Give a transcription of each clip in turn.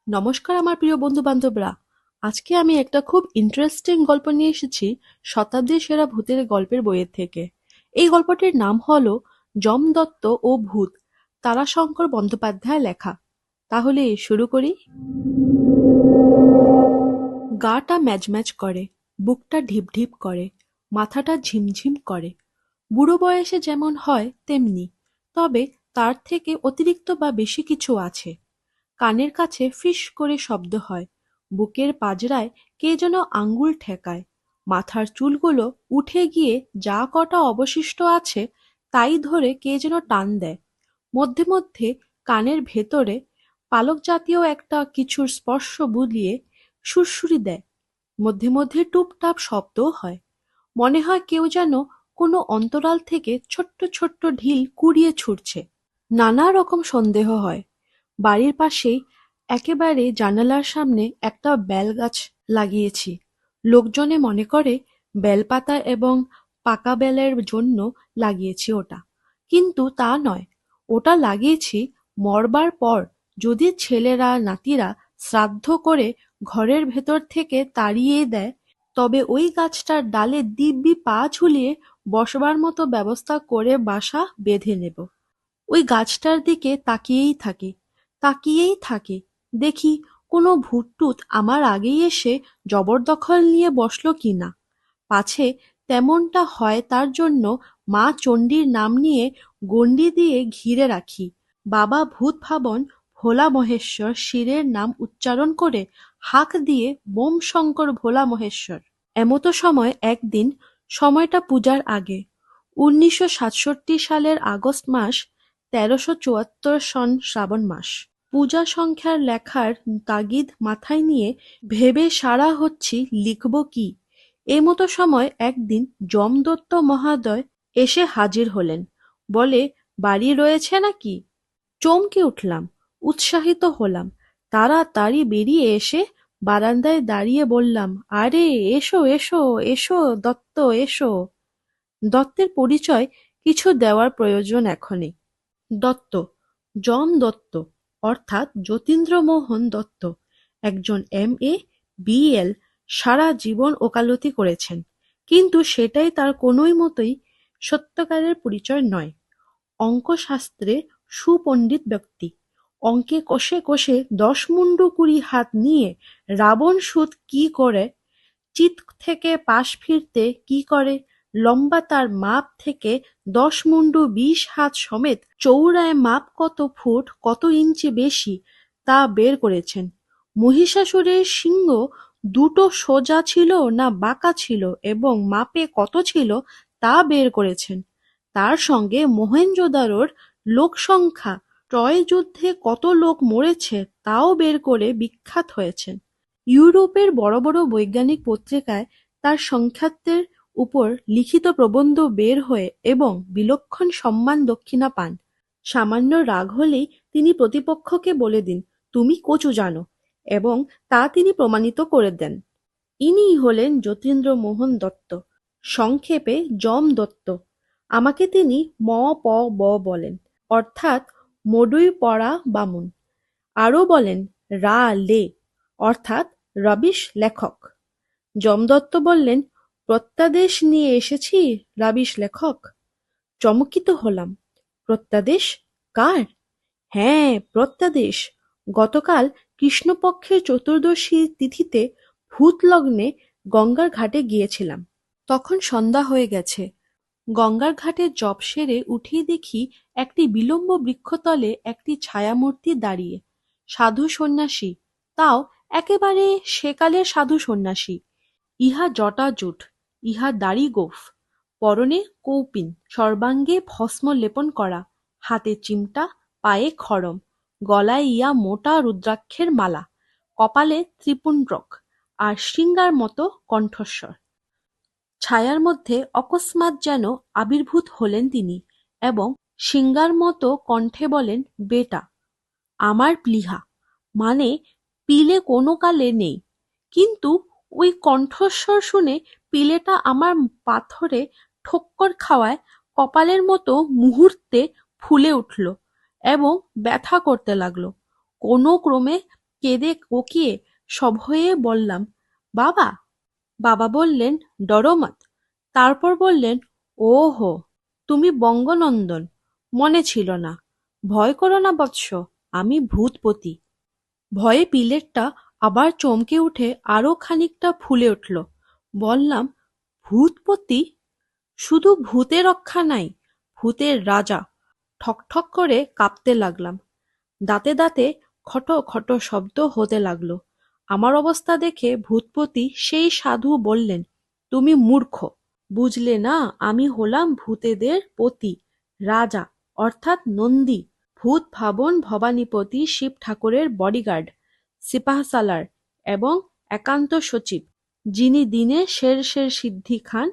নমস্কার আমার প্রিয় বন্ধু-বান্ধবরা। আজকে আমি একটা খুব ইন্টারেস্টিং গল্প নিয়ে এসেছি শতাব্দীর সেরা ভূতের গল্পের বইয়ের থেকে। এই গল্পটির নাম হলো যম দত্ত ও ভূত, তারাশঙ্কর বন্দ্যোপাধ্যায় লেখা। তাহলে শুরু করি। গাটা ম্যাজম্যাজ করে, বুকটা ঢিপ ঢিপ করে, মাথাটা ঝিমঝিম করে। বুড়ো বয়সে যেমন হয় তেমনি, তবে তার থেকে অতিরিক্ত বা বেশি কিছু আছে। কানের কাছে ফিস করে শব্দ হয়, বুকের পাজরায় কে যেন আঙ্গুল ঠেকায়, মাথার চুলগুলো উঠে গিয়ে যা কটা অবশিষ্ট আছে তাই ধরে কে যেন টান দেয়। মধ্যে মধ্যে কানের ভেতরে পালক জাতীয় একটা কিছুর স্পর্শ বুলিয়ে সুড়সুড়ি দেয়। মধ্যে মধ্যে টুপটাপ শব্দও হয়। মনে হয় কেউ যেন কোনো অন্তরাল থেকে ছোট্ট ছোট্ট ঢিল কুড়িয়ে ছুটছে। নানা রকম সন্দেহ হয়। বাড়ির পাশেই একেবারে জানালার সামনে একটা বেল গাছ লাগিয়েছি। লোকজনে মনে করে বেলপাতা এবং পাকা বেলের জন্য লাগিয়েছি ওটা, কিন্তু তা নয়। ওটা লাগিয়েছি মরবার পর যদি ছেলেরা নাতিরা শ্রাদ্ধ করে ঘরের ভেতর থেকে তাড়িয়ে দেয়, তবে ওই গাছটার ডালে দিব্যি পা ঝুলিয়ে বসবার মতো ব্যবস্থা করে বাসা বেঁধে নেব। ওই গাছটার দিকে তাকিয়েই থাকি, তাকিয়েই থাকি। দেখি কোনো ভূতটুত আমার আগেই এসে জবরদখল নিয়ে বসলো কিনা। পাছে তেমনটা হয় তার জন্য মা চণ্ডীর নাম নিয়ে গণ্ডি দিয়ে ঘিরে রাখি। বাবা ভূত ভাবন ভোলা মহেশ্বর শিরের নাম উচ্চারণ করে হাঁক দিয়ে বোম শঙ্কর ভোলা মহেশ্বর। এমতো সময় একদিন, সময়টা পূজার আগে, ১৯৬৭ সালের আগস্ট মাস, ১৩৭৪ সন শ্রাবণ মাস। পূজা সংখ্যার লেখার তাগিদ মাথায় নিয়ে ভেবে সারা হচ্ছি লিখব কি। এমতো সময় একদিন যমদত্ত মহাদয় এসে হাজির হলেন। বলে, বাড়ি রয়েছে নাকি? চমকে উঠলাম, উৎসাহিত হলাম। তাড়াতাড়ি বেরিয়ে এসে বারান্দায় দাঁড়িয়ে বললাম, আরে এসো এসো এসো দত্ত এসো। দত্তের পরিচয় কিছু দেওয়ার প্রয়োজন এখনই। দত্ত, যম দত্ত, অর্থাৎ যতীন্দ্রমোহন দত্ত, একজন এম.এ. বি.এল. সারা জীবন ওকালতি করেছেন, কিন্তু সেটাই তার কোনোই মতেই সত্যকারের পরিচয় নয়। অঙ্কশাস্ত্রে সুপণ্ডিত ব্যক্তি। অঙ্কে কষে কষে ১০ মুন্ডু ২০ হাত নিয়ে রাবণ সুত কি করে, চিত থেকে পাশ ফিরতে কি করে, লম্বা তার মাপ থেকে ১০ মুন্ডু ২০ হাত সমেত চৌড়ায় মাপ কত ফুট কত ইঞ্চি বেশি তা বের করেছেন। মহিষাসুরের সিংহ দুটো সোজা ছিল না বাঁকা ছিল এবং মাপে কত ছিল তা বের করেছেন। তার সঙ্গে মহেঞ্জোদারোর লোকসংখ্যা, ট্রয় যুদ্ধে কত লোক মরেছে তাও বের করে বিখ্যাত হয়েছেন। ইউরোপের বড় বড় বৈজ্ঞানিক পত্রিকায় তার সংখ্যাতের উপর লিখিত প্রবন্ধ বের হয়ে এবং বিলক্ষণ সম্মান দক্ষিণা পান। সামান্য রাগ হলেই তিনি প্রতিপক্ষকে বলে দিন, তুমি কচু জানো, এবং তা তিনি প্রমাণিত করে দেন। ইনিই হলেন যতীন্দ্রমোহন দত্ত, সংক্ষেপে যম দত্ত। আমাকে তিনি ম প ব বলেন, অর্থাৎ মডুই পড়া বামুন। আরও বলেন রা লে, অর্থাৎ রবিশ লেখক। যমদত্ত বললেন, প্রত্যাদেশ নিয়ে এসেছি রাবিশ লেখক। চমকিত হলাম। প্রত্যাদেশ? কার? হ্যাঁ, প্রত্যাদেশ। গতকাল কৃষ্ণপক্ষের চতুর্দশী তিথিতে ভূতলগ্নে গঙ্গার ঘাটে গিয়েছিলাম। তখন সন্ধ্যা হয়ে গেছে। গঙ্গার ঘাটে জপ সেরে উঠেই দেখি একটি বিলম্ব বৃক্ষতলে একটি ছায়ামূর্তি দাঁড়িয়ে। সাধু সন্ন্যাসী, তাও একেবারে সেকালের সাধু সন্ন্যাসী। ইহা জটাজুট, ইহা দাড়ি গোঁফ, পরনে কৌপিন, সর্বাঙ্গে ভস্ম লেপন করা, হাতে চিমটা, পায়ে খড়ম, গলায় ইয়া মোটা রুদ্রাক্ষের মালা, কপালে ত্রিপুণ্ডক, আর শৃঙ্গার মতো কণ্ঠস্বর। ছায়ার মধ্যে অকস্মাৎ যেন আবির্ভূত হলেন তিনি এবং সিংগার মতো কণ্ঠে বলেন, বেটা, আমার প্লীহা, মানে পিলে কোনো কালে নেই, কিন্তু ওই কণ্ঠস্বর শুনে পিলেটা আমার পাথরে ঠোক্কর খাওয়ায় কপালের মতো মুহূর্তে ফুলে উঠল এবং ব্যথা করতে লাগলো। কোনো ক্রমে কেঁদে কোকিয়ে সভয়ে বললাম, বাবা। বাবা বললেন, ডরো মত। তারপর বললেন, ও হো, তুমি বঙ্গনন্দন, মনে ছিল না। ভয় করো না বৎস, আমি ভূতপতি। ভয়ে পিলেটটা আবার চমকে উঠে আরো খানিকটা ফুলে উঠল। বললাম, ভূতপতি? শুধু ভূতে রক্ষা নাই, ভূতের রাজা। ঠকঠক করে কাঁপতে লাগলাম। দাঁতে দাঁতে খট খট শব্দ হতে লাগলো। আমার অবস্থা দেখে ভূতপতি সেই সাধু বললেন, তুমি মূর্খ, বুঝলে না আমি হলাম ভূতেদের পতি, রাজা, অর্থাৎ নন্দী, ভূত ভাবন ভবানীপতি শিব ঠাকুরের বডিগার্ড, সিপাহসালার এবং একান্ত সচিব, যিনি দিনে শের শের সিদ্ধি খান,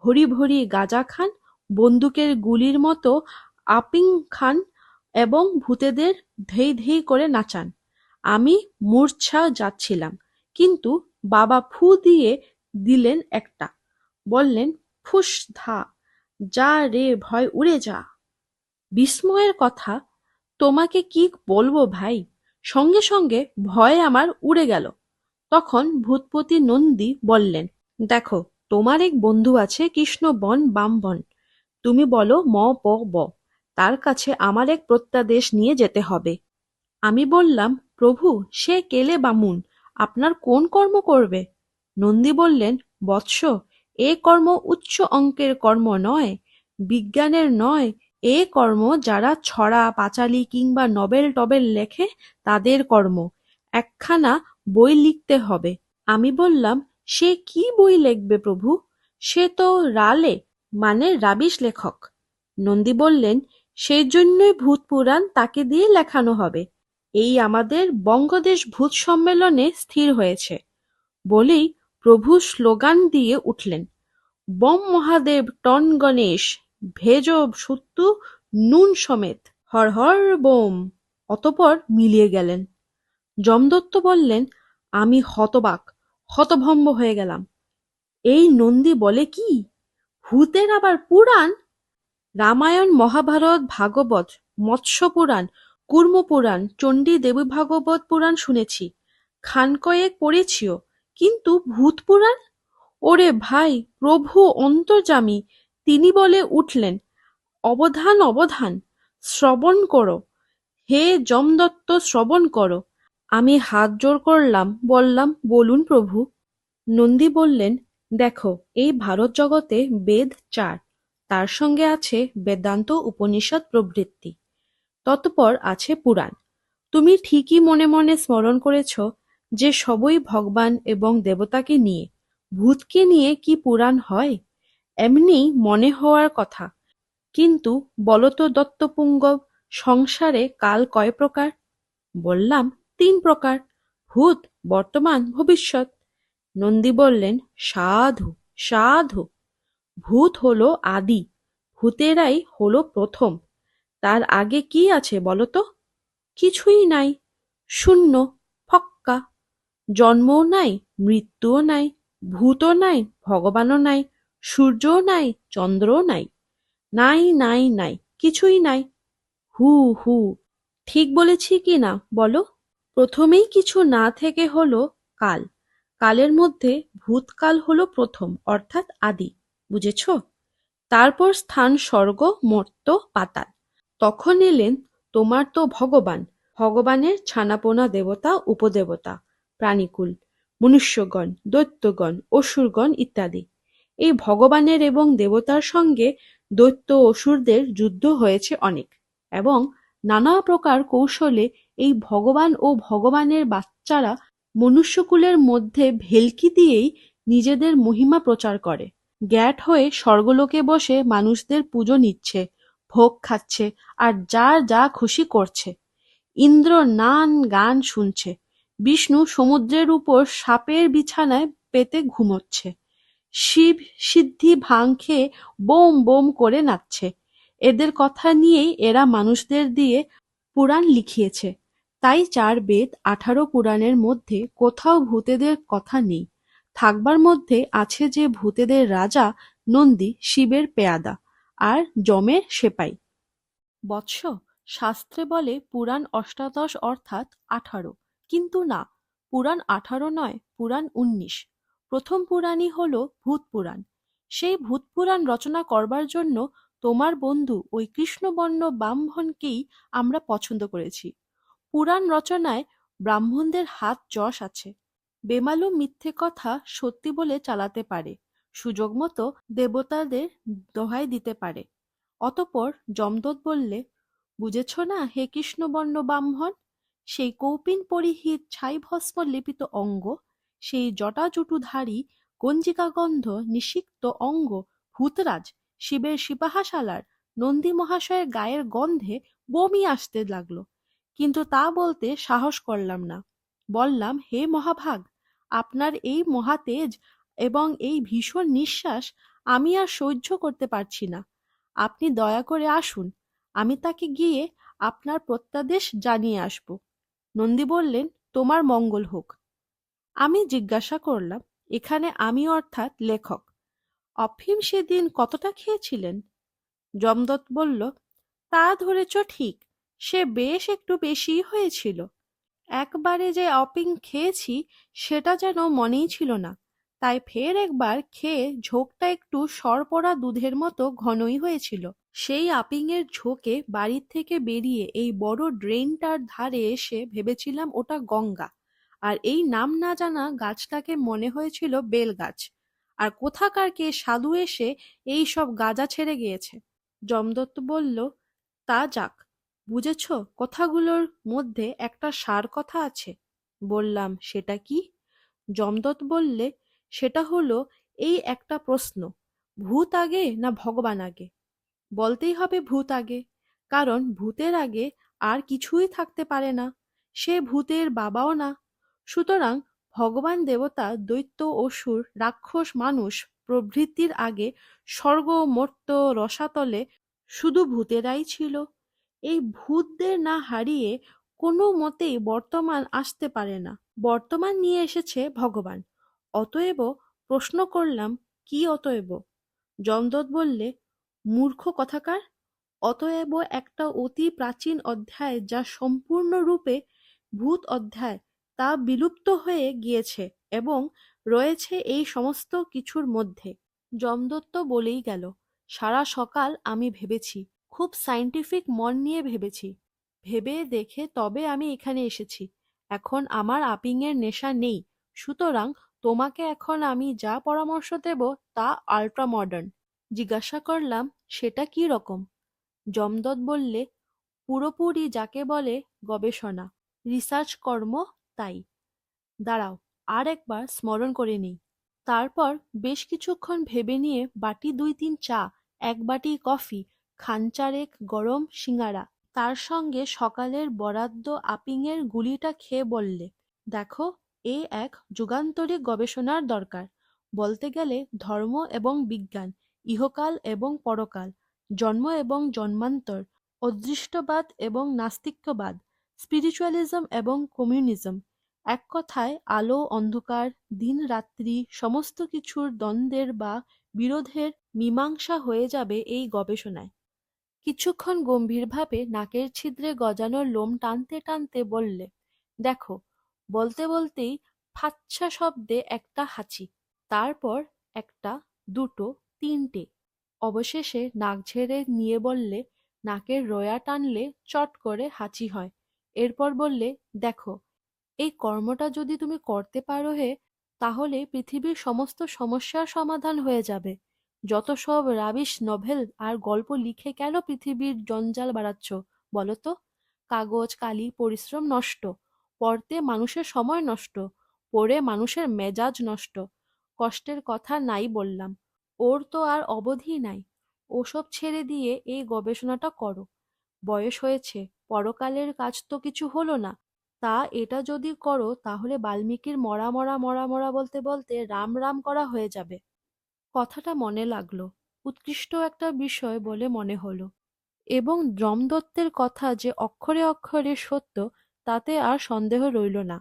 ভরি ভরি গাঁজা খান, বন্দুকের গুলির মতো আপিং খান এবং ভূতেদের ধেই ধেই করে নাচান। আমি মূর্ছা যাচ্ছিলাম, কিন্তু বাবা ফু দিয়ে দিলেন একটা, বললেন, ফুস ধা, যা রে ভয় উড়ে যা। বিস্ময়ের কথা, তোমাকে কি বলবো ভাই, সঙ্গে সঙ্গে ভয় আমার উড়ে গেল। তখন ভূতপতি নন্দী বললেন, দেখো, তোমার এক বন্ধু আছে কৃষ্ণবন বামবন, তুমি বলো ম প ব, তার কাছে আমার এক প্রত্যাদেশ নিয়ে যেতে হবে। আমি বললাম, প্রভু, সে কেলে বামুন, আপনার কোন কর্ম করবে? নন্দী বললেন, বৎস, এ কর্ম উচ্চ অঙ্কের কর্ম নয়, বিজ্ঞানের নয়, এ কর্ম যারা ছড়া পাঁচালি কিংবা নবেল টবেল লেখে তাদের কর্ম। একখানা বই লিখতে হবে। আমি বললাম, সে কি বই লিখবে প্রভু? সে তো রালে, মানে রাবিশ লেখক। নন্দী বললেন, সেই জন্যই ভূত পুরাণ তাকে দিয়ে লেখানো হবে। এই আমাদের বঙ্গদেশ ভূত সম্মেলনে স্থির হয়েছে। বলেই প্রভু স্লোগান দিয়ে উঠলেন, বম মহাদেব টন গণেশ, ভেজ সুত্তু নুন সমেত, হর হর বোম। অতঃপর মিলিয়ে গেলেন। যমদত্ত বললেন, আমি হতবাক, হতভম্ব হয়ে গেলাম। এই নন্দী বলে কি, ভূতের আবার পুরাণ? রামায়ণ, মহাভারত, ভাগবত, মৎস্য পুরাণ, কুর্ম পুরাণ, চণ্ডী দেবী ভাগবত পুরাণ শুনেছি, খানকয়েক পড়েছিও, কিন্তু ভূত পুরাণ? ওরে ভাই, প্রভু অন্তর্যামী, তিনি বলে উঠলেন, অবধান অবধান, শ্রবণ করো, হে যমদত্ত, শ্রবণ করো। আমি হাত জোড় করলাম, বললাম, বলুন প্রভু। নন্দী বললেন, দেখো, এই ভারত জগতে বেদ চার, তার সঙ্গে আছে বেদান্ত উপনিষদ প্রভৃতি, তৎপর আছে পুরাণ। তুমি ঠিকই মনে মনে স্মরণ করেছ যে সবই ভগবান এবং দেবতাকে নিয়ে, ভূতকে নিয়ে কি পুরাণ হয়? এমনি মনে হওয়ার কথা, কিন্তু বলতো দত্তপুঙ্গব, সংসারে কাল কয় প্রকার? বললাম, ৩ প্রকার, ভূত, বর্তমান, ভবিষ্যৎ। নন্দী বললেন, সাধু, সাধু। ভূত হলো আদি, ভূতেরাই হলো প্রথম। তার আগে কি আছে বলতো? কিছুই নাই, শূন্য, ফক্কা। জন্মও নাই, মৃত্যুও নাই, ভূতও নাই, ভগবানও নাই, সূর্যও নাই, চন্দ্রও নাই, নাই নাই নাই, কিছুই নাই। হু হু, ঠিক বলেছি কি না বলো? প্রথমেই কিছু না থেকে হলো কাল, কালের মধ্যে ভূতকাল হলো প্রথম, অর্থাৎ আদি, বুঝেছ? তারপর স্থান স্বর্গ, মর্ত্য, পাতাল। তখন এলেন তোমার তো ভগবান, ভগবানের ছানাপোনা দেবতা, উপদেবতা, প্রাণীকুল, মনুষ্যগণ, দৈত্যগণ, অসুরগণ ইত্যাদি। এই ভগবানের এবং দেবতার সঙ্গে দৈত্য অসুরদের যুদ্ধ হয়েছে অনেক, এবং নানা প্রকার কৌশলে এই ভগবান ও ভগবানের বাচ্চারা মনুষ্যকুলের মধ্যে ভেলকি দিয়েই নিজেদের মহিমা প্রচার করে। গ্যাট হয়ে স্বর্গলোকে বসে মানুষদের পুজো নিচ্ছে, ভোগ খাচ্ছে, আর যার যা খুশি করছে। ইন্দ্র নান গান শুনছে, বিষ্ণু সমুদ্রের উপর সাপের বিছানায় পেতে ঘুমোচ্ছে, শিব সিদ্ধি ভাং খেয়ে বোম বোম করে নাচছে। এদের কথা নিয়েই এরা মানুষদের দিয়ে পুরাণ লিখিয়েছে। তাই ৪ বেদ, ১৮ পুরাণের মধ্যে কোথাও ভূতেদের কথা নেই। থাকবার মধ্যে আছে যে ভূতেদের রাজা নন্দী শিবের পেয়াদা আর যমের সেপাই। বৎস, শাস্ত্রে বলে পুরাণ অষ্টাদশ অর্থাৎ ১৮, কিন্তু না, পুরাণ 18 নয়, পুরাণ 19। প্রথম পুরাণই হলো ভূত পুরাণ। সেই ভূত পুরাণ রচনা করবার জন্য তোমার বন্ধু ওই কৃষ্ণবর্ণ ব্রাহ্মণকেই আমরা পছন্দ করেছি। পুরাণ রচনায় ব্রাহ্মণদের হাত যশ আছে। বেমালুম মিথ্যে কথা সত্যি বলে চালাতে পারে, সুযোগ মতো দেবতাদের দোহাই দিতে পারে। অতঃপর যমদূত বললে, বুঝেছ না হে কৃষ্ণবর্ণ ব্রাহ্মণ, সেই কৌপিন পরিহিত ছাইভস্ম লেপিত অঙ্গ, সেই জটাজুটুধারী গঞ্জিকাগন্ধ নিষিক্ত অঙ্গ ভূতরাজ শিবের সিপাহাশালার নন্দী মহাশয়ের গায়ের গন্ধে বমি আসতে লাগলো। কিন্তু তা বলতে সাহস করলাম না। বললাম, হে মহাভাগ, আপনার এই মহাতেজ এবং এই ভীষণ নিঃশ্বাস আমি আর সহ্য করতে পারছি না। আপনি দয়া করে আসুন, আমি তাকে গিয়ে আপনার প্রত্যাদেশ জানিয়ে আসব। নন্দী বললেন, তোমার মঙ্গল হোক। আমি জিজ্ঞাসা করলাম, এখানে আমি অর্থাৎ লেখক, অফিম সেদিন কতটা খেয়েছিলেন? যমদূত বলল, তা ধরেছ ঠিক, সে বেশ একটু বেশিই হয়েছিল। একবারে যে অফিম খেয়েছি সেটা যেন মনেই ছিল না, তাই ফের একবার খেয়ে ঝোঁকটা একটু সরপড়া দুধের মতো ঘনই হয়েছিল। সেই আপিংয়ের ঝোঁকে বাড়ির থেকে বেরিয়ে এই বড় ড্রেনটার ধারে এসে ভেবেছিলাম ওটা গঙ্গা, আর এই নাম না জানা গাছটাকে মনে হয়েছিল বেল গাছ। আর কোথাকার কে সাধু এসে এই সব গাঁজা ছেড়ে গিয়েছে। যমদত্ত বলল, তা যাক, বুঝেছ, কথাগুলোর মধ্যে একটা সার কথা আছে। বললাম, সেটা কি? যমদূত বললে, সেটা হলো এই একটা প্রশ্ন, ভূত আগে না ভগবান আগে? বলতেই হবে ভূত আগে, কারণ ভূতের আগে আর কিছুই থাকতে পারে না, সে ভূতের বাবাও না। সুতরাং ভগবান দেবতা দৈত্য অসুর রাক্ষস মানুষ প্রভৃতির আগে স্বর্গ মর্ত্য রসাতলে শুধু ভূতেরাই ছিল। এই ভূতদের না হারিয়ে কোনো মতেই বর্তমান আসতে পারে না। বর্তমান নিয়ে এসেছে ভগবান। অতএব প্রশ্ন করলাম, কি অতএব? যমদূত বললে, মূর্খ কথাকার, অতএব একটা অতি প্রাচীন অধ্যায় যা সম্পূর্ণরূপে ভূত অধ্যায়, তা বিলুপ্ত হয়ে গিয়েছে এবং রয়েছে এই সমস্ত কিছুর মধ্যে। যমদত্ত বলেই গেল, সারা সকাল আমি ভেবেছি, খুব সায়েন্টিফিক মন নিয়ে ভেবেছি। ভেবে দেখে তবে আমি এখানে এসেছি। এখন আমার আপিংয়ের নেশা নেই, সুতরাং তোমাকে এখন আমি যা পরামর্শ দেব তা আল্ট্রা মডার্ন। জিজ্ঞাসা করলাম, সেটা কি রকম? যমদূত বললে, পুরোপুরি যাকে বলে গবেষণা, রিসার্চ কর্ম, তাই। দাঁড়াও, আর একবার স্মরণ করে নিই। তারপর বেশ কিছুক্ষণ ভেবে নিয়ে বাটি 2-3 চা, 1 বাটি কফি, খানচারেক গরম সিঙাড়া, তার সঙ্গে সকালের বরাদ্দ আপিংয়ের গুলিটা খেয়ে বললে, দেখো, এ এক যুগান্তরিক গবেষণার দরকার। বলতে গেলে ধর্ম এবং বিজ্ঞান, ইহকাল এবং পরকাল, জন্ম এবং জন্মান্তর, অদৃষ্টবাদ এবং নাস্তিক্যবাদ, স্পিরিচুয়ালিজম এবং কমিউনিজম, এক কথায় আলো অন্ধকার, দিন রাত্রি সমস্ত কিছুর দ্বন্দ্বের বা বিরোধের মীমাংসা হয়ে যাবে এই গবেষণায়। কিছুক্ষণ গম্ভীরভাবে নাকের ছিদ্রে গজানো লোম টানতে টানতে বললে, দেখো, বলতে বলতেই ফাচ্ছা শব্দে একটা হাঁচি, তারপর একটা, দুটো, তিনটে, অবশেষে নাক ঝেড়ে নিয়ে বললে, নাকের রোঁয়া টানলে চট করে হাঁচি হয়। এরপর বললে, দেখো, এই কর্মটা যদি তুমি করতে পারো হে, তাহলে পৃথিবীর সমস্ত সমস্যার সমাধান হয়ে যাবে। যত সব রাবিশ নভেল আর গল্প লিখে কেন পৃথিবীর জঞ্জাল বাড়াচ্ছ বলো তো? কাগজ কালি পরিশ্রম নষ্ট, পড়তে মানুষের সময় নষ্ট, পড়ে মানুষের মেজাজ নষ্ট। কষ্টের কথা নাই বললাম, ওর তো আর অবধি নাই। ওসব ছেড়ে দিয়ে এই গবেষণাটা করো। বয়স হয়েছে, পরকালের কাজ তো কিছু হলো না, তা এটা যদি করো তাহলে বাল্মীকির মরা মরা মরা মরা বলতে বলতে রাম রাম করা হয়ে যাবে। কথাটা মনে লাগলো, উৎকৃষ্ট একটা বিষয় বলে মনে হলো, এবং যমদত্তের কথা যে অক্ষরে অক্ষরে সত্য তাতে আর সন্দেহ রইল না।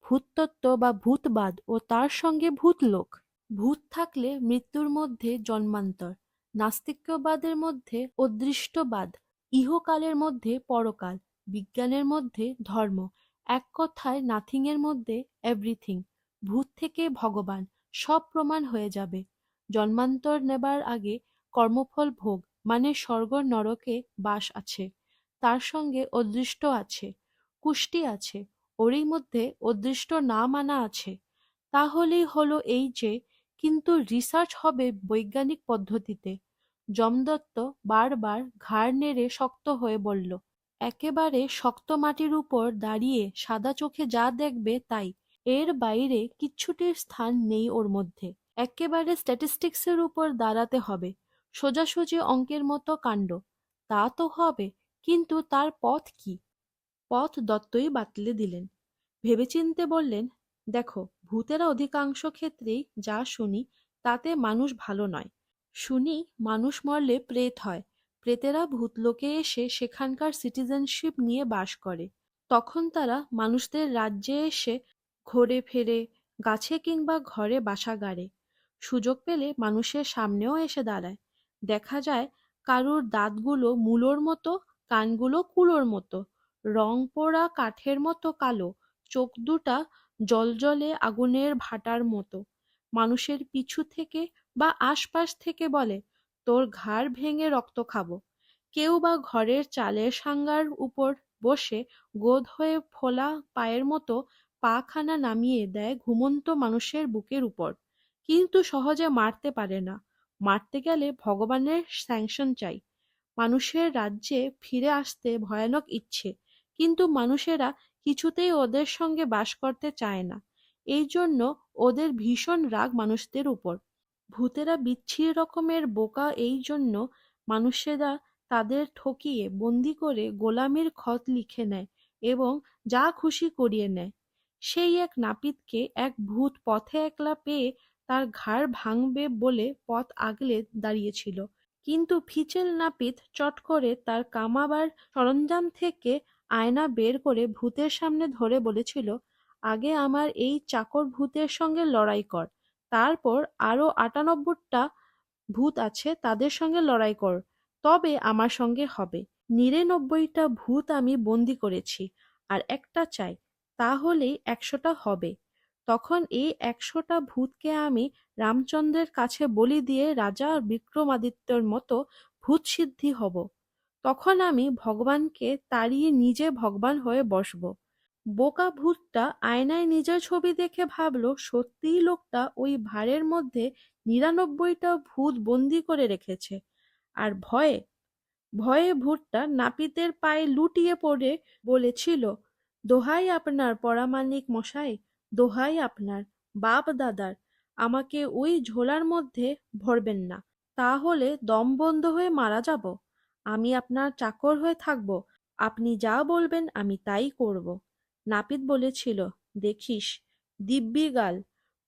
ভূততত্ত্ব বা ভূতবাদ ও তার সঙ্গে ভূতলোক, ভূত থাকলে মৃত্যুর মধ্যে জন্মান্তর, নাস্তিক্যবাদের মধ্যে অদৃষ্টবাদ, ইহকালের মধ্যে পরকাল, বিজ্ঞানের মধ্যে ধর্ম, এক কথায় নাথিংয়ের মধ্যে এভরিথিং। ভূত থেকে ভগবান, সব প্রমাণ হয়ে যাবে। জন্মান্তর নেবার আগে কর্মফল ভোগ, মানে স্বর্গ নরকে বাস আছে, তার সঙ্গে অদৃষ্ট আছে, কুষ্টি আছে, ওরই মধ্যে অদৃষ্ট না মানা আছে। তাহলেই হলো এই যে, কিন্তু রিসার্চ হবে বৈজ্ঞানিক পদ্ধতিতে। যমদত্ত বারবার ঘাড় নেড়ে শক্ত হয়ে বলল, একেবারে শক্ত মাটির উপর দাঁড়িয়ে সাদা চোখে যা দেখবে তাই, এর বাইরে কিচ্ছুটির স্থান নেই ওর মধ্যে। একেবারে স্ট্যাটিস্টিক্সের উপর দাঁড়াতে হবে, সোজাসুজি অঙ্কের মতো কাণ্ড। তা তো হবে, কিন্তু তার পথ কি? পথ দত্তই বাতলে দিলেন। ভেবেচিন্তে বললেন, দেখো, ভূতেরা অধিকাংশ ক্ষেত্রেই যা শুনি তাতে মানুষ ভালো নয়। শুনি মানুষ মরলে প্রেত হয়, প্রেতেরা ভূতলোকে এসে সেখানকার সিটিজেনশিপ নিয়ে বাস করে। তখন তারা মানুষদের রাজ্যে এসে ঘোরে ফেরে, গাছে কিংবা ঘরে বাসা গাড়ে। সুযোগ পেলে মানুষের সামনেও এসে দাঁড়ায়। দেখা যায় কারুর দাঁতগুলো মূলোর মতো, কানগুলো কুলোর মতো, রং পোড়া কাঠের মতো কালো, চোখ দুটা জ্বলজ্বলে আগুনের ভাটার মতো। মানুষের পিছু থেকে বা আশপাশ থেকে বলে, তোর ঘাড় ভেঙে রক্ত খাবো। কেউ বা ঘরের চালের সাঙ্গার উপর বসে গোদ হয়ে ফোলা পায়ের মতো পা-খানা নামিয়ে দেয় ঘুমন্ত মানুষের বুকের উপর, কিন্তু সহজে মারতে পারে না। মারতে গেলে ভগবানের স্যাংশন চাই। মানুষের রাজ্যে ফিরে আসতে ভয়ানক ইচ্ছে, কিন্তু মানুষেরা কিছুতেই ওদের সঙ্গে বাস করতে চায় না। এই জন্য ওদের ভীষণ রাগ মানুষদের উপর। ভূতেরা বিচ্ছিরি রকমের বোকা, এই জন্য মানুষেরা তাদের ঠকিয়ে বন্দি করে গোলামির খত লিখে নেয় এবং যা খুশি করিয়ে নেয়। সেই এক নাপিতকে এক ভূত পথে একলা পেয়ে তার ঘাড় ভাঙবে বলে পথ আগলে দাঁড়িয়েছিল, কিন্তু ফিচেল নাপিত চট করে তার কামাবার সরঞ্জাম থেকে আয়না বের করে ভূতের সামনে ধরে বলেছিল, আগে আমার এই চাকর ভূতের সঙ্গে লড়াই কর, তারপর আরো ৯৮টা ভূত আছে তাদের সঙ্গে লড়াই কর, তবে আমার সঙ্গে হবে। ৯৯টা ভূত আমি বন্দি করেছি, আর একটা চাই, তাহলেই ১০০টা হবে। তখন এই ১০০টা ভূতকে আমি রামচন্দ্রের কাছে বলি দিয়ে রাজা বিক্রমাদিত্যর মতো ভূতসিদ্ধি হব। তখন আমি ভগবানকে তাড়িয়ে নিজে ভগবান হয়ে বসব। বোকা ভূতটা আয়নায় নিজের ছবি দেখে ভাবল, সত্যিই লোকটা ওই ভাঁড়ের মধ্যে ৯৯টা ভূত বন্দি করে রেখেছে। আর ভয়ে ভয়ে ভূতটা নাপিতের পায়ে লুটিয়ে পড়ে বলেছিল, দোহাই আপনার পরামানিক মশাই, দোহাই আপনার, বাপ দাদার, আমাকে ওই ঝোলার মধ্যে ভরবেন না, তাহলে দম বন্ধ হয়ে মারা যাব। আমি আপনার চাকর হয়ে থাকব, আপনি যা বলবেন আমি তাই করব। নাপিত বলেছিল, দেখিস, দিব্যি গাল,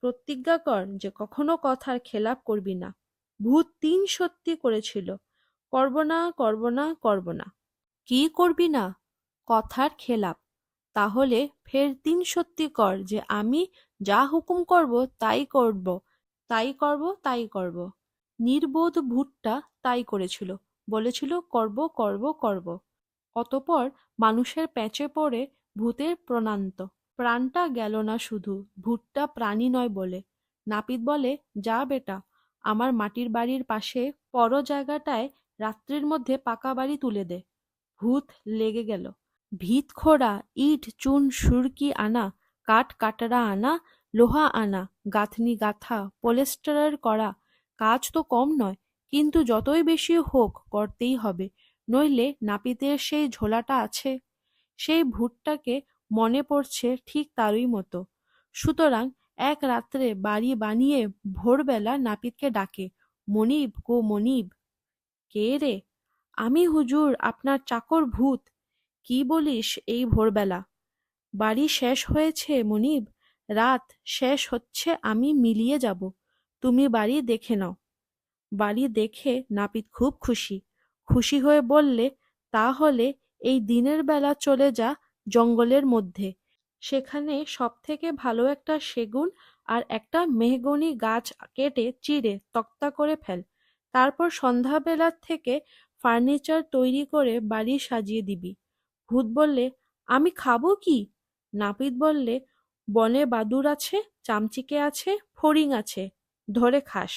প্রতিজ্ঞা কর যে কখনো কথার খেলাপ করবি না। ভূত ৩ সত্যি করেছিল, করব না, করব না, করব না। কি করবি না? কথার খেলাপ। তাহলে ফের ৩ সত্যি কর যে আমি যা হুকুম করব তাই করব, তাই করব, তাই করব। নির্বোধ ভূতটা তাই করেছিল, বলেছিল করব, করব, করব। অতঃপর মানুষের প্যাঁচে পড়ে ভূতের প্রণান্ত। প্রাণটা গেল না শুধু, ভূতটা প্রাণী নয় বলে। নাপিত বলে, যা বেটা, আমার মাটির বাড়ির পাশে পর জায়গাটায় রাত্রির মধ্যে পাকা বাড়ি তুলে দে। ভূত লেগে গেল। ভিত খোঁড়া, ইট চুন সুরকি আনা, কাঠ কাটরা আনা, লোহা আনা, গাঁথনি গাঁথা, পলেস্টারের করা, কাজ তো কম নয়, কিন্তু যতই বেশি হোক করতেই হবে, নইলে নাপিতের সেই ঝোলাটা আছে। সেই ভূতটাকে মনে পড়ছে ঠিক তারই মতো। সুতরাং এক রাত্রে বাড়ি বানিয়ে ভোরবেলা নাপিতকে ডাকে, মনিব গো মনিব। কে রে? আমি হুজুর, আপনার চাকর ভূত। কি বলিস এই ভোরবেলা? বাড়ি শেষ হয়েছে মনিব, রাত শেষ হচ্ছে, আমি মিলিয়ে যাব, তুমি বাড়ি দেখে নাও। বাড়ি দেখে নাপিত খুব খুশি। খুশি হয়ে বললে, তাহলে এই দিনের বেলা চলে যা জঙ্গলের মধ্যে, সেখানে সবথেকে ভালো একটা সেগুন আর একটা মেহগনি গাছ কেটে চিড়ে তক্তা করে ফেল। তারপর সন্ধ্যাবেলার থেকে ফার্নিচার তৈরি করে বাড়ি সাজিয়ে দিবি। ভূত বললে, আমি খাবো কি? নাপিত বললে, বনে বাদুড় আছে, চামচিকে আছে, ফড়িং আছে, ধরে খাস।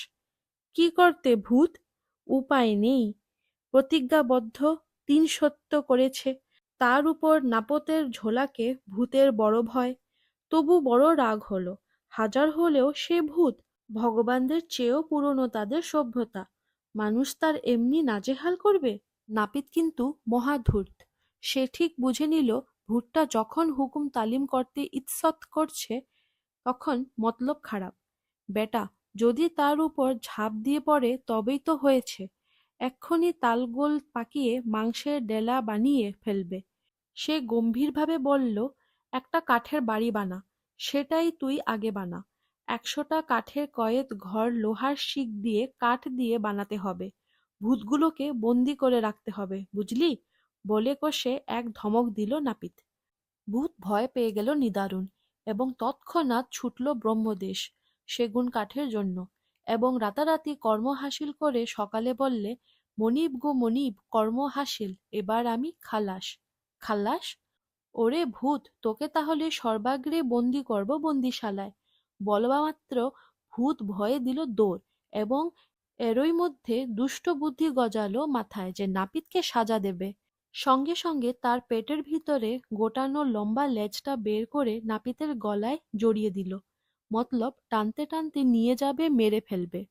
কি করতে ভূত? উপায় নেই, প্রতিজ্ঞাবদ্ধ, তিন সত্য করেছে। তার উপর নাপতের ঝোলাকে ভূতের বড় ভয়, তবু বড় রাগ হলো। হাজার হলেও সে ভূত, ভগবানদের চেয়েও পুরনো তাদের সভ্যতা, মানুষ তার এমনি নাজেহাল করবে? নাপিত কিন্তু মহাধূর্ত, সে ঠিক বুঝে নিল ভূতটা যখন হুকুম তালিম করতে ইতস্তত করছে তখন মতলব খারাপ। বেটা যদি তার উপর ঝাঁপ দিয়ে পড়ে তবেই তো হয়েছে, এক্ষুনি তালগোল পাকিয়ে মাংসের ডেলা বানিয়ে ফেলবে। সে গম্ভীরভাবে বলল, একটা কাঠের বাড়ি বানা, সেটাই তুই আগে বানা। 100টা কাঠের কয়েত ঘর লোহার শিক দিয়ে কাঠ দিয়ে বানাতে হবে। ভূতগুলোকে বন্দি করে রাখতে হবে, বুঝলি? বলে কষে এক ধমক দিল নাপিত। ভূত ভয় পেয়ে গেল নিদারুণ, এবং তৎক্ষণাৎ ছুটল ব্রহ্মদেশ সেগুন কাঠের জন্য, এবং রাতারাতি কর্ম হাসিল করে সকালে বললে, মনিব গো মনিব, কর্ম হাসিল, এবার আমি খালাস। খালাস? ওরে ভূত, তোকে তাহলে সর্বাগ্রে বন্দি করব বন্দিশালায়। বলবামাত্র ভূত ভয়ে দিল দৌড়, এবং এরই মধ্যে দুষ্ট বুদ্ধি গজালো মাথায় যে নাপিতকে সাজা দেবে। সঙ্গে সঙ্গে তার পেটের ভিতরে গোটানো লম্বা লেজটা বের করে নাপিতের গলায় জড়িয়ে দিল, মতলব টানতে টানতে নিয়ে যাবে, মেরে ফেলবে।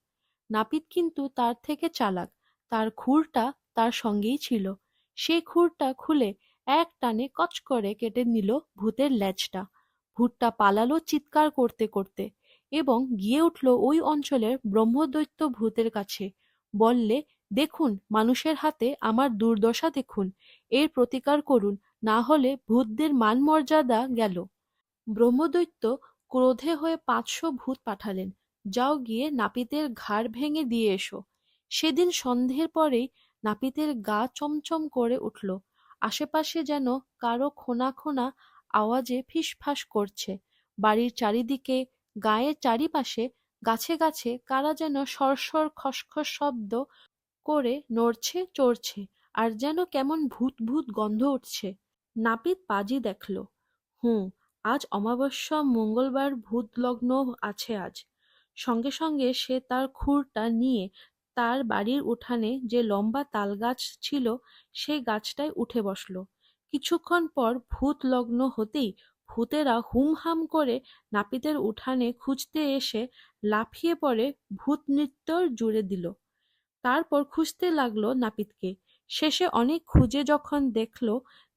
নাপিত কিন্তু তার থেকে চালাক, তার খুরটা তার সঙ্গেই ছিল। সে খুরটা খুলে এক টানে কচ করে কেটে নিল ভূতের লেজটা। ভূতটা পালালো চিৎকার করতে করতে, এবং গিয়ে উঠল ওই অঞ্চলের ব্রহ্মদৈত্য ভূতের কাছে। বললে, দেখুন মানুষের হাতে আমার দুর্দশা দেখুন, এর প্রতিকার করুন, না হলে ভূতদের মান মর্যাদা গেল। ব্রহ্মদৈত্য ক্রোধে হয়ে 500 ভূত পাঠালেন, যাও গিয়ে নাপিতের ঘাড় ভেঙে দিয়ে এসো। সেদিন সন্ধের পরেই নাপিতের গা চমচম করে উঠল, আশেপাশে যেন কারো খোনা খোনা আওয়াজে ফিসফাস করছে। বাড়ির চারিদিকে, গায়ের চারিপাশে, গাছে গাছে কারা যেন সরসর খসখস শব্দ করে নড়ছে চড়ছে, আর যেন কেমন ভূত ভূত গন্ধ উঠছে। নাপিত পাজি দেখল, হুঁ, আজ অমাবস্যা, মঙ্গলবার, ভূত লগ্ন আছে আজ। সঙ্গে সঙ্গে সে তার খুরটা নিয়ে তার বাড়ির উঠানে যে লম্বা তালগাছ ছিল সেই গাছটায় উঠে বসল। কিছুক্ষণ পর ভূত লগ্ন হতেই ভূতেরা হুমহাম করে নাপিতের উঠানে খুঁজতে এসে লাফিয়ে পড়ে ভূত নৃত্য জুড়ে দিল। তারপর খুঁজতে লাগলো নাপিতকে। শেষে অনেক খুঁজে যখন দেখল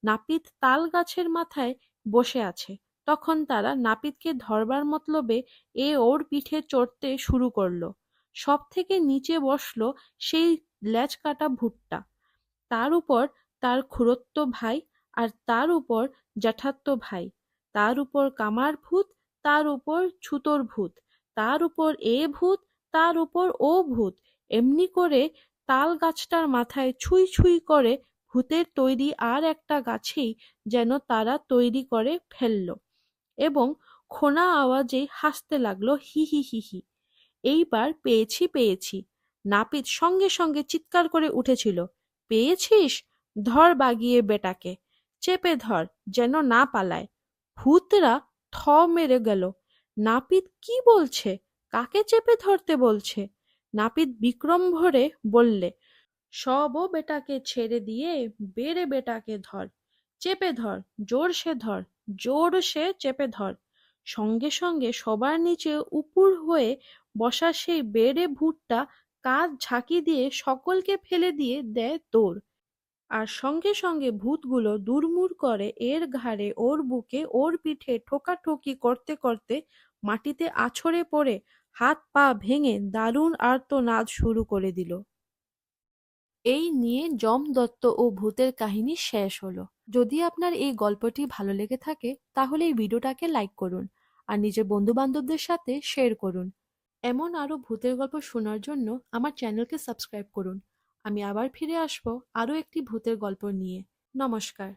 নাপিত তাল গাছের মাথায় বসে আছে, তখন তারা নাপিতকে ধরবার মতলবে ওর পিঠে চড়তে শুরু করলো। সব থেকে নিচে বসলো সেই লেজ কাটা ভূতটা, তার উপর তার খুড়োত্ত ভাই, আর তার উপর জ্যাঠাত্ত ভাই, তার উপর কামার ভূত, তার উপর ছুতোর ভূত, তার উপর এ ভূত, তার উপর ও ভূত, এমনি করে তাল গাছটার মাথায় ছুঁই ছুঁই করে ভূতের তৈরি আর একটা গাছেই যেন তারা তৈরি করে ফেলল, এবং খোনা আওয়াজেই হাসতে লাগলো, হি হি হি হি। এইবার পেয়েছি পেয়েছি। নাপিত সঙ্গে সঙ্গে চিৎকার করে উঠেছিল, পেয়েছিস? ধর বাগিয়ে বেটাকে, চেপে ধর যেন না পালায়। ভূতরা থ মেরে গেল, নাপিত কি বলছে, কাকে চেপে ধরতে বলছে? নাপিত বিক্রম ভরে বললে, সব বেটাকে ছেড়ে দিয়ে বেড়ে বেটাকে ধর, চেপে ধর, জোরসে ধর, জোরসে চেপে ধর। সঙ্গে সঙ্গে সবার নিচে উপুর হয়ে বসা সেই বেড়ে ভূতটা কাঁধ ঝাঁকি দিয়ে সকলকে ফেলে দিয়ে দেয় দৌড়, আর সঙ্গে সঙ্গে ভূতগুলো দুড়মুড় করে এর ঘাড়ে, ওর বুকে, ওর পিঠে ঠোকাঠুকি করতে করতে মাটিতে আছড়ে পড়ে হাত পা ভেঙে দারুণ আর্তনাদ শুরু করে দিল। এই নিয়ে যম দত্ত ও ভূতের কাহিনী শেষ হলো। যদি আপনার এই গল্পটি ভালো লেগে থাকে তাহলে এই ভিডিওটাকে লাইক করুন আর নিজের বন্ধু বান্ধবদের সাথে শেয়ার করুন। এমন আরো ভূতের গল্প শোনার জন্য আমার চ্যানেলকে সাবস্ক্রাইব করুন। আমি আবার ফিরে আসবো আরো একটি ভূতের গল্প নিয়ে। নমস্কার।